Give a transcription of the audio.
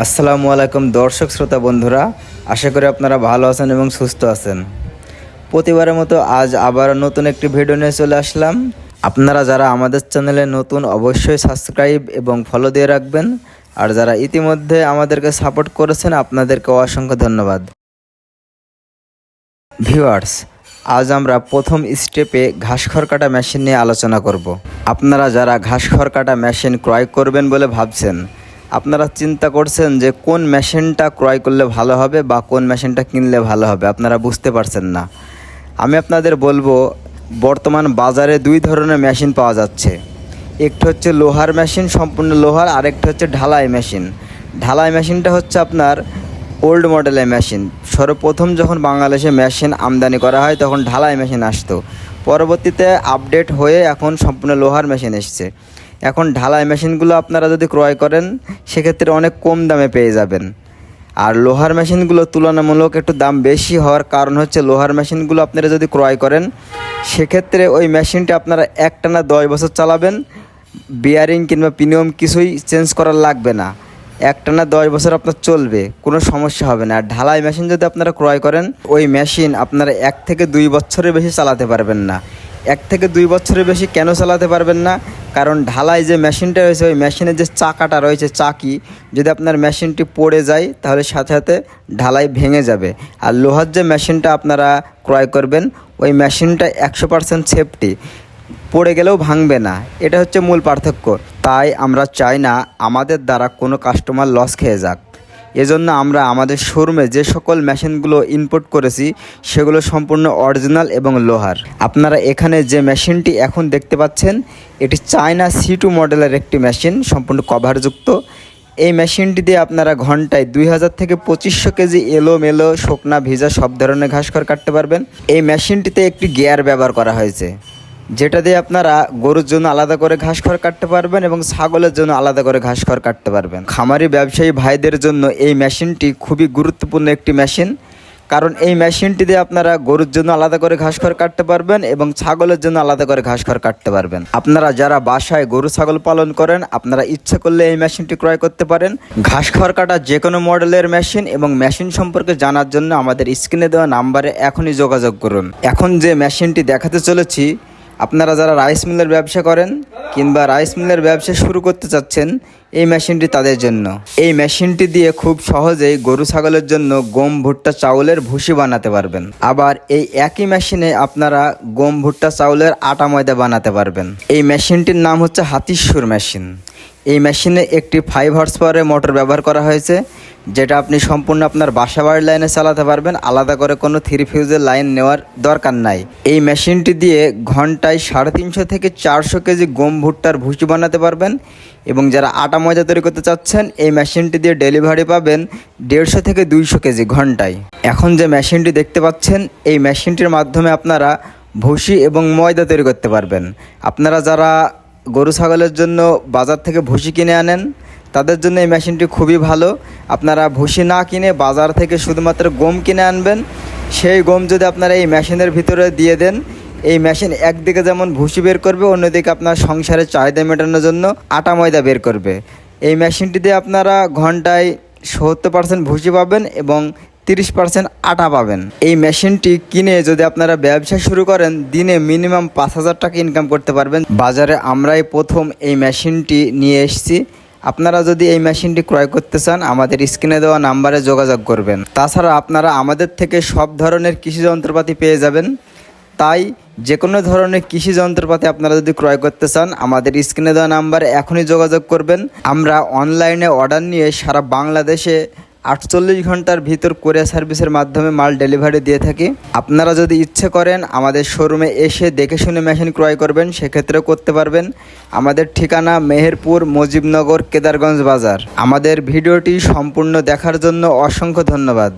আসসালামু আলাইকুম দর্শক শ্রোতা বন্ধুরা, আশা করি আপনারা ভালো আছেন এবং সুস্থ আছেন। প্রতিবারের মতো আজ আবার নতুন একটি ভিডিও নিয়ে চলে আসলাম। আপনারা যারা আমাদের চ্যানেলে নতুন অবশ্যই সাবস্ক্রাইব এবং ফলো দিয়ে রাখবেন, আর যারা ইতিমধ্যে আমাদেরকে সাপোর্ট করেছেন আপনাদেরকে অসংখ্য ধন্যবাদ। ভিউয়ার্স, আজ আমরা প্রথম স্টেপে ঘাস খড় কাটা মেশিন নিয়ে আলোচনা করব। আপনারা যারা ঘাস খড় কাটা মেশিন ক্রয় করবেন বলে ভাবছেন, আপনারা চিন্তা করছেন যে কোন মেশিনটা ক্রয় করলে ভালো হবে বা কোন মেশিনটা কিনলে ভালো হবে, আপনারা বুঝতে পারছেন না। আমি আপনাদের বলবো, বর্তমান বাজারে দুই ধরনের মেশিন পাওয়া যাচ্ছে। একটি হচ্ছে লোহার মেশিন, সম্পূর্ণ লোহার, আরেকটি হচ্ছে ঢালাই মেশিন। ঢালাই মেশিনটা হচ্ছে আপনার ওল্ড মডেলের মেশিন। সর্বপ্রথম যখন বাংলাদেশে মেশিন আমদানি করা হয় তখন ঢালাই মেশিন আসতো, পরবর্তীতে আপডেট হয়ে এখন সম্পূর্ণ লোহার মেশিন এসছে। এখন ঢালাই মেশিনগুলো আপনারা যদি ক্রয় করেন সেক্ষেত্রে অনেক কম দামে পেয়ে যাবেন। আর লোহার মেশিনগুলো তুলনামূলক একটু দাম বেশি হওয়ার কারণ হচ্ছে, লোহার মেশিনগুলো আপনারা যদি ক্রয় করেন সেক্ষেত্রে ওই মেশিনটা আপনারা একটানা 10 বছর চালাবেন, বিয়ারিং কিংবা পিনিয়ম কিছুই চেঞ্জ করার লাগবে না, একটানা 10 বছর আপনার চলবে, কোনো সমস্যা হবে না। আর ঢালাই মেশিন যদি আপনারা ক্রয় করেন, ওই মেশিন আপনারা 1 থেকে 2 বছরের বেশি চালাতে পারবেন না। 1 থেকে 2 বছরের বেশি কেন চালাতে পারবেন না? কারণ ঢালাই যে মেশিনটা রয়েছে, ওই মেশিনের যে চাকাটা রয়েছে, চাকি, যদি আপনার মেশিনটি পড়ে যায় তাহলে সাথে সাথে ঢালাই ভেঙে যাবে। আর লোহার যে মেশিনটা আপনারা ক্রয় করবেন, ওই মেশিনটা 100% সেফটি, পড়ে গেলেও ভাঙবে না। এটা হচ্ছে মূল পার্থক্য। তাই আমরা চাই না আমাদের দ্বারা কোনো কাস্টমার লস খেয়ে যাক। এজন্য আমরা আমাদের শোরুমে যে সকল মেশিনগুলো ইনপুট করেছি সেগুলো সম্পূর্ণ অরিজিনাল এবং লোহার। আপনারা এখানে যে মেশিনটি এখন দেখতে পাচ্ছেন, এটি চায়না C2 মডেলের একটি মেশিন, সম্পূর্ণ কভারযুক্ত। এই মেশিনটি দিয়ে আপনারা ঘন্টায় 2000 থেকে 2500 কেজি এলোমেলো, শুকনা, ভিজা সব ধরনের ঘাস খড় কাটতে পারবেন। এই মেশিনটিতে একটি গিয়ার ব্যবহার করা হয়েছে, যেটা দিয়ে আপনারা গরুর জন্য আলাদা করে ঘাস খড় কাটতে পারবেন এবং ছাগলের জন্য আলাদা করে ঘাস খড় কাটতে পারবেন। খামারি ব্যবসায়ী ভাইদের জন্য এই মেশিনটি খুবই গুরুত্বপূর্ণ একটি মেশিন, কারণ এই মেশিনটি দিয়ে আপনারা গরুর জন্য আলাদা করে ঘাস খড় কাটতে পারবেন এবং ছাগলের জন্য আলাদা করে ঘাস খড় কাটতে পারবেন। আপনারা যারা বাসায় গরু ছাগল পালন করেন, আপনারা ইচ্ছা করলে এই মেশিনটি ক্রয় করতে পারেন। ঘাস খড় কাটা যে কোনো মডেলের মেশিন এবং মেশিন সম্পর্কে জানার জন্য আমাদের স্ক্রিনে দেওয়া নাম্বারে এখনই যোগাযোগ করুন। এখন যে মেশিনটি দেখাতে চলেছি, আপনারা যারা রাইস মিলের ব্যবসা করেন কিংবা রাইস মিলের ব্যবসা শুরু করতে চাচ্ছেন, এই মেশিনটি তাদের জন্য। এই মেশিনটি দিয়ে খুব সহজেই গরু ছাগলের জন্য গম, ভুট্টা, চাউলের ভুসি বানাতে পারবেন। আবার এই একই মেশিনে আপনারা গম, ভুট্টা, চাউলের আটা, ময়দা বানাতে পারবেন। এই মেশিনটির নাম হচ্ছে হাতির সুর মেশিন। এই মেশিনে একটি 5 হর্স পাওয়ারের মোটর ব্যবহার করা হয়েছে, যেটা আপনি সম্পূর্ণ আপনার বাসা বাড়ির লাইনে চালাতে পারবেন, আলাদা করে কোনো 3 ফিউজের লাইন নেওয়ার দরকার নাই। এই মেশিনটি দিয়ে ঘন্টায় 350 থেকে 400 কেজি গম, ভুট্টার ভুসি বানাতে পারবেন। এবং যারা আটা, ময়দা তৈরি করতে চাচ্ছেন, এই মেশিনটি দিয়ে ডেলিভারি পাবেন 150 থেকে 200 কেজি ঘন্টায়। এখন যে মেশিনটি দেখতে পাচ্ছেন, এই মেশিনটির মাধ্যমে আপনারা ভুসি এবং ময়দা তৈরি করতে পারবেন। আপনারা যারা গরু ছাগলের জন্য বাজার থেকে ভুসি কিনে আনেন, তাদের জন্য এই মেশিনটি খুবই ভালো। আপনারা ভুসি না কিনে বাজার থেকে শুধুমাত্র গম কিনে আনবেন। সেই গম যদি আপনারা এই মেশিনের ভিতরে দিয়ে দেন, এই মেশিন একদিকে যেমন ভুসি বের করবে, অন্যদিকে আপনার সংসারের চাহিদা মেটানোর জন্য আটা, ময়দা বের করবে। এই মেশিনটি দিয়ে আপনারা ঘন্টায় 70% ভুসি পাবেন এবং 30% আটা পাবেন। এই মেশিনটি কিনে যদি আপনারা ব্যবসা শুরু করেন, দিনে মিনিমাম 5000 টাকা ইনকাম করতে পারবেন। বাজারে আমরাই প্রথম এই মেশিনটি নিয়ে এসেছি। আপনারা যদি এই মেশিনটি ক্রয় করতে চান, আমাদের স্ক্রিনে দেওয়া নাম্বারে যোগাযোগ করবেন। তাছাড়া আপনারা আমাদের থেকে সব ধরনের কৃষি যন্ত্রপাতি পেয়ে যাবেন। তাই যে কোনো ধরনের কৃষি যন্ত্রপাতি আপনারা যদি ক্রয় করতে চান, আমাদের স্ক্রিনে দেওয়া নাম্বারে এখনই যোগাযোগ করবেন। আমরা অনলাইনে অর্ডার নিয়ে সারা বাংলাদেশে 48 ঘন্টার ভিতর কুরিয়ার সার্ভিসের মাধ্যমে মাল ডেলিভারি দিয়ে থাকি। আপনারা যদি ইচ্ছে করেন আমাদের শোরুমে এসে দেখে শুনে মেশিন ক্রয় করবেন, সেক্ষেত্রেও করতে পারবেন। আমাদের ঠিকানা মেহেরপুর, মুজিবনগর, কেদারগঞ্জ বাজার। আমাদের ভিডিওটি সম্পূর্ণ দেখার জন্য অসংখ্য ধন্যবাদ।